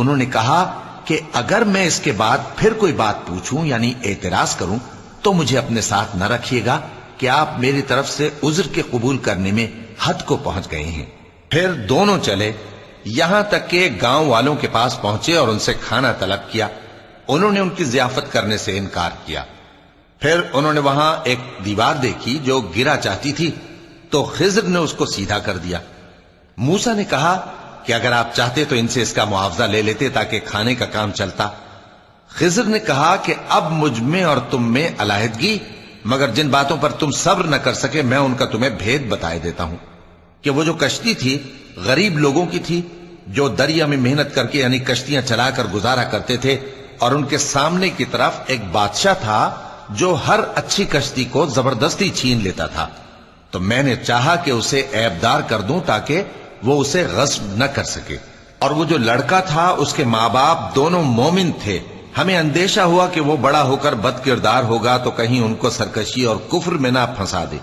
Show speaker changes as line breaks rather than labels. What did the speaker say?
انہوں نے کہا کہ اگر میں اس کے بعد پھر کوئی بات پوچھوں یعنی اعتراض کروں تو مجھے اپنے ساتھ نہ رکھیے گا کہ آپ میری طرف سے عذر کے قبول کرنے میں حد کو پہنچ گئے ہیں۔ پھر دونوں چلے یہاں تک کہ گاؤں والوں کے پاس پہنچے اور ان سے کھانا طلب کیا۔ انہوں نے ان کی ضیافت کرنے سے انکار کیا۔ پھر انہوں نے وہاں ایک دیوار دیکھی جو گرا چاہتی تھی تو خضر نے اس کو سیدھا کر دیا۔ موسیٰ نے کہا کہ اگر آپ چاہتے تو ان سے اس کا معاوضہ لے لیتے تاکہ کھانے کا کام چلتا۔ خضر نے کہا کہ اب مجھ میں اور تم میں علیحدگی، مگر جن باتوں پر تم صبر نہ کر سکے میں ان کا تمہیں بھید بتائے دیتا ہوں کہ وہ جو کشتی تھی غریب لوگوں کی تھی جو دریا میں محنت کر کے یعنی کشتیاں چلا کر گزارا کرتے تھے، اور ان کے سامنے کی طرف ایک بادشاہ تھا جو ہر اچھی کشتی کو زبردستی چھین لیتا تھا، تو میں نے چاہا کہ اسے عیبدار کر دوں تاکہ وہ اسے غصب نہ کر سکے۔ اور وہ جو لڑکا تھا اس کے ماں باپ دونوں مومن تھے، ہمیں اندیشہ ہوا کہ وہ بڑا ہو کر بد کردار ہوگا تو کہیں ان کو سرکشی اور کفر میں نہ پھنسا دے۔